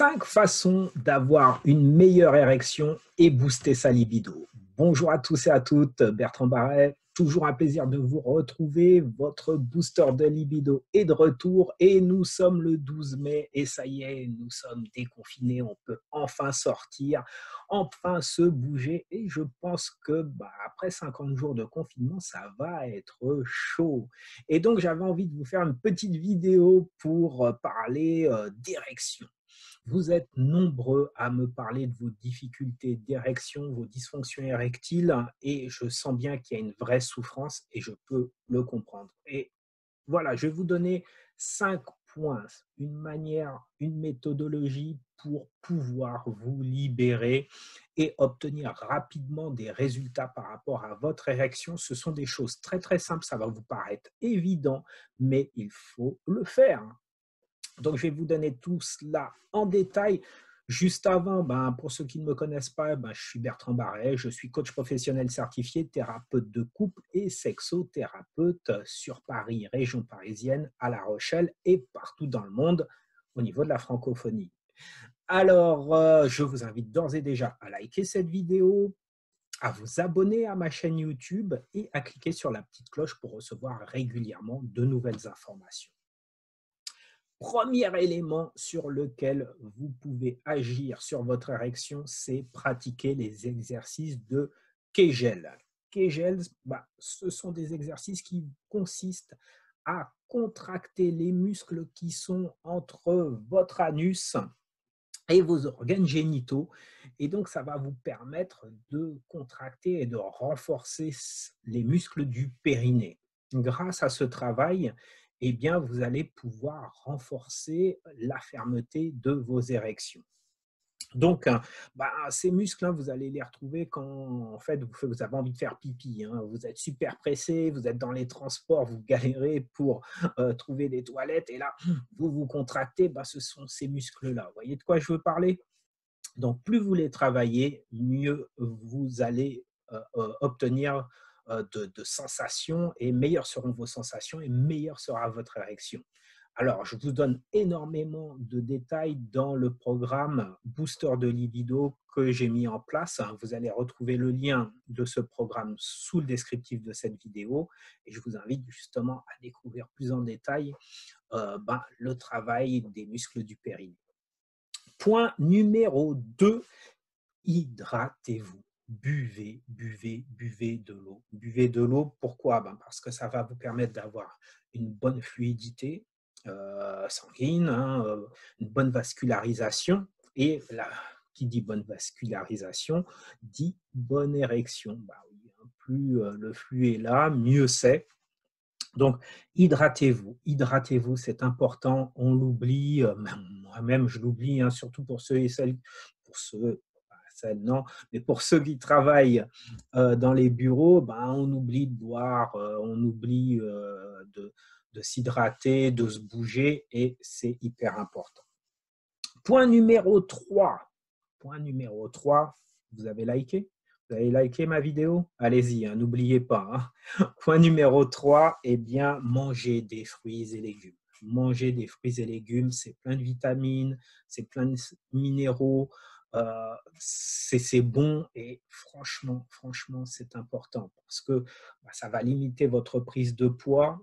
5 façons d'avoir une meilleure érection et booster sa libido. Bonjour à tous et à toutes, Bertrand Barret, toujours un plaisir de vous retrouver. Votre booster de libido est de retour et nous sommes le 12 mai et ça y est, nous sommes déconfinés, on peut enfin sortir, enfin se bouger et je pense que après 50 jours de confinement, ça va être chaud. Et donc j'avais envie de vous faire une petite vidéo pour parler d'érection. Vous êtes nombreux à me parler de vos difficultés d'érection, vos dysfonctions érectiles, et je sens bien qu'il y a une vraie souffrance et je peux le comprendre. Et voilà, je vais vous donner 5 points, une manière, une méthodologie pour pouvoir vous libérer et obtenir rapidement des résultats par rapport à votre érection. Ce sont des choses très très simples, ça va vous paraître évident, mais il faut le faire. Donc, je vais vous donner tout cela en détail. Juste avant, pour ceux qui ne me connaissent pas, je suis Bertrand Barret, je suis coach professionnel certifié, thérapeute de couple et sexothérapeute sur Paris, région parisienne, à La Rochelle et partout dans le monde au niveau de la francophonie. Alors, je vous invite d'ores et déjà à liker cette vidéo, à vous abonner à ma chaîne YouTube et à cliquer sur la petite cloche pour recevoir régulièrement de nouvelles informations. Premier élément sur lequel vous pouvez agir sur votre érection, c'est pratiquer les exercices de Kegel. Kegel, ce sont des exercices qui consistent à contracter les muscles qui sont entre votre anus et vos organes génitaux. Et donc, ça va vous permettre de contracter et de renforcer les muscles du périnée. Grâce à ce travail, eh bien, vous allez pouvoir renforcer la fermeté de vos érections. Donc, ces muscles, vous allez les retrouver quand en fait, vous avez envie de faire pipi. Vous êtes super pressé, vous êtes dans les transports, vous galérez pour trouver des toilettes et là, vous vous contractez, ce sont ces muscles-là. Vous voyez de quoi je veux parler? Donc, plus vous les travaillez, mieux vous allez obtenir de sensations et meilleures seront vos sensations et meilleure sera votre érection. Alors, je vous donne énormément de détails dans le programme Booster de libido que j'ai mis en place. Vous allez retrouver le lien de ce programme sous le descriptif de cette vidéo et je vous invite justement à découvrir plus en détail le travail des muscles du périnée. Point numéro 2, hydratez-vous. Buvez, buvez, buvez de l'eau. Buvez de l'eau, pourquoi? Parce que ça va vous permettre d'avoir une bonne fluidité sanguine, une bonne vascularisation. Et là, qui dit bonne vascularisation, dit bonne érection. Oui, plus le flux est là, mieux c'est. Donc, hydratez-vous, c'est important, on l'oublie, moi-même je l'oublie, surtout pour ceux et celles, non, mais pour ceux qui travaillent dans les bureaux, on oublie de boire, on oublie de s'hydrater, de se bouger et c'est hyper important. Point numéro 3, vous avez liké? Vous avez liké ma vidéo? Allez-y, n'oubliez pas. Point numéro 3, mangez des fruits et légumes. Manger des fruits et légumes, c'est plein de vitamines, c'est plein de minéraux, c'est bon et franchement, c'est important parce que ça va limiter votre prise de poids,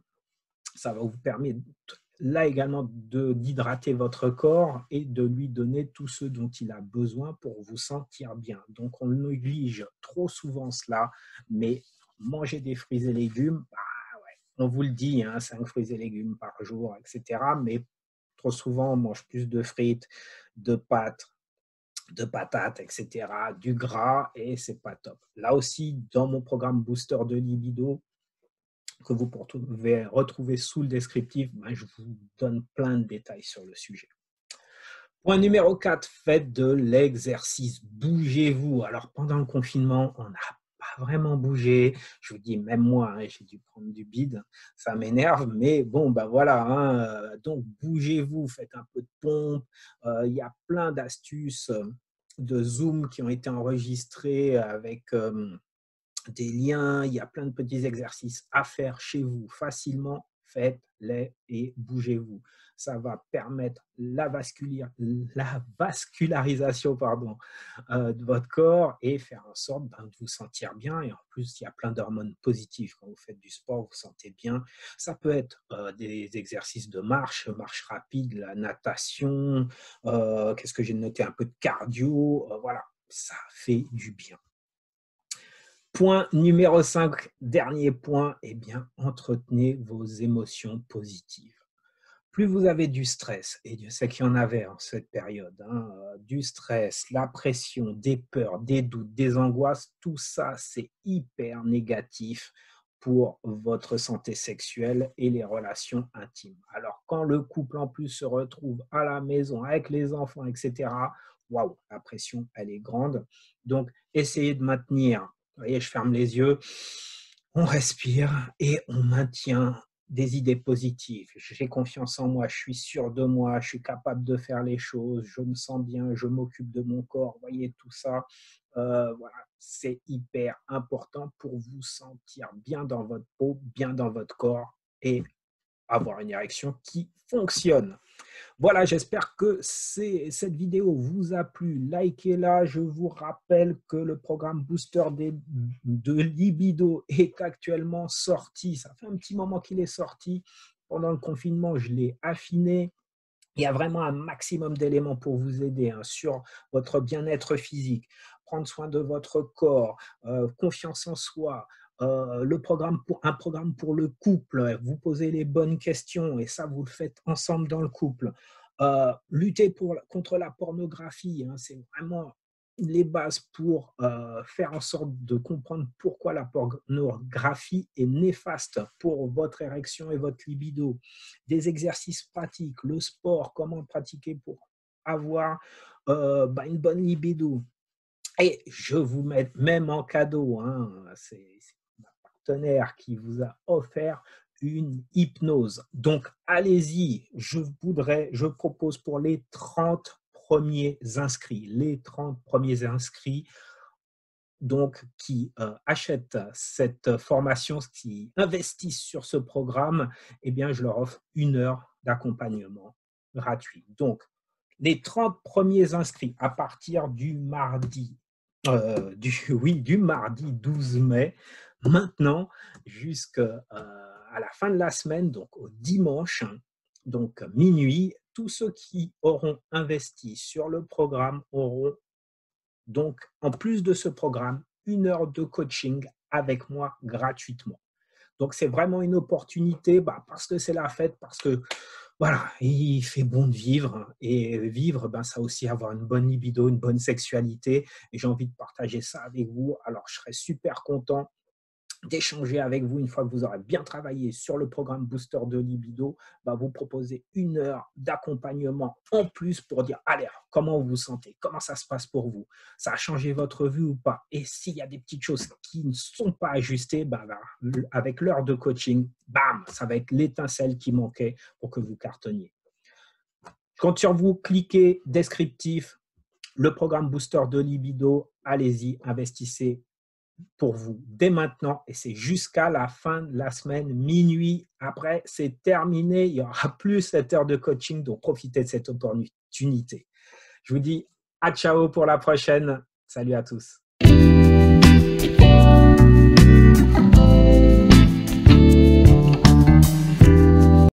ça va vous permettre là également d'hydrater votre corps et de lui donner tout ce dont il a besoin pour vous sentir bien. Donc, on néglige trop souvent cela, mais manger des fruits et légumes, on vous le dit, 5 fruits et légumes par jour, etc. Mais trop souvent, on mange plus de frites, de pâtes, de patates, etc., du gras, et c'est pas top. Là aussi, dans mon programme Booster de libido, que vous pouvez retrouver sous le descriptif, je vous donne plein de détails sur le sujet. Point numéro 4, faites de l'exercice. Bougez-vous. Alors, pendant le confinement, on n'a pas vraiment bougé. Je vous dis, même moi, j'ai dû prendre du bide. Ça m'énerve, mais bon, voilà. Donc, bougez-vous, faites un peu de pompe. Il y a plein d'astuces de Zoom qui ont été enregistrées avec des liens, il y a plein de petits exercices à faire chez vous facilement. faites-les et bougez-vous. Ça va permettre la vascularisation de votre corps et faire en sorte de vous sentir bien. Et en plus, il y a plein d'hormones positives. Quand vous faites du sport, vous vous sentez bien. Ça peut être des exercices de marche rapide, la natation, qu'est-ce que j'ai noté, un peu de cardio. Voilà, ça fait du bien. Point numéro 5, dernier point, eh bien, entretenez vos émotions positives. Plus vous avez du stress, et Dieu sait qu'il y en avait en cette période, du stress, la pression, des peurs, des doutes, des angoisses, tout ça, c'est hyper négatif pour votre santé sexuelle et les relations intimes. Alors, quand le couple en plus se retrouve à la maison avec les enfants, etc., waouh, la pression, elle est grande. Donc, essayez de maintenir, vous voyez, je ferme les yeux, on respire et on maintient des idées positives. J'ai confiance en moi, je suis sûr de moi, je suis capable de faire les choses, je me sens bien, je m'occupe de mon corps. Vous voyez, tout ça, voilà, c'est hyper important pour vous sentir bien dans votre peau, bien dans votre corps et avoir une érection qui fonctionne. Voilà, j'espère que cette vidéo vous a plu. Likez-la. Je vous rappelle que le programme Booster de Libido est actuellement sorti. Ça fait un petit moment qu'il est sorti. Pendant le confinement, je l'ai affiné. Il y a vraiment un maximum d'éléments pour vous aider sur votre bien-être physique, prendre soin de votre corps, confiance en soi, un programme pour le couple, vous posez les bonnes questions et ça, vous le faites ensemble dans le couple. Lutter contre la pornographie, c'est vraiment les bases pour faire en sorte de comprendre pourquoi la pornographie est néfaste pour votre érection et votre libido. Des exercices pratiques, le sport, comment pratiquer pour avoir une bonne libido. Et je vous mets même en cadeau, c'est ma partenaire qui vous a offert une hypnose. Donc, allez-y, je propose pour les 30 premiers inscrits, donc qui achètent cette formation, qui investissent sur ce programme, eh bien, je leur offre 1 heure d'accompagnement gratuit. Donc, les 30 premiers inscrits à partir du mardi, du mardi 12 mai, maintenant jusqu'à la fin de la semaine, donc au dimanche, donc minuit, tous ceux qui auront investi sur le programme auront donc, en plus de ce programme, 1 heure de coaching avec moi gratuitement. Donc, c'est vraiment une opportunité parce que c'est la fête, parce que voilà, il fait bon de vivre. Et vivre, ça aussi avoir une bonne libido, une bonne sexualité. Et j'ai envie de partager ça avec vous. Alors, je serais super content d'échanger avec vous une fois que vous aurez bien travaillé sur le programme Booster de Libido, vous proposer 1 heure d'accompagnement en plus pour dire, allez, comment vous vous sentez, comment ça se passe pour vous, ça a changé votre vie ou pas, et s'il y a des petites choses qui ne sont pas ajustées, avec l'heure de coaching, bam, ça va être l'étincelle qui manquait pour que vous cartonniez. Je compte sur vous, cliquez, descriptif, le programme Booster de Libido, allez-y, investissez pour vous dès maintenant et c'est jusqu'à la fin de la semaine, minuit. Après, c'est terminé. Il n'y aura plus cette heure de coaching, donc profitez de cette opportunité. Je vous dis à ciao pour la prochaine. Salut à tous.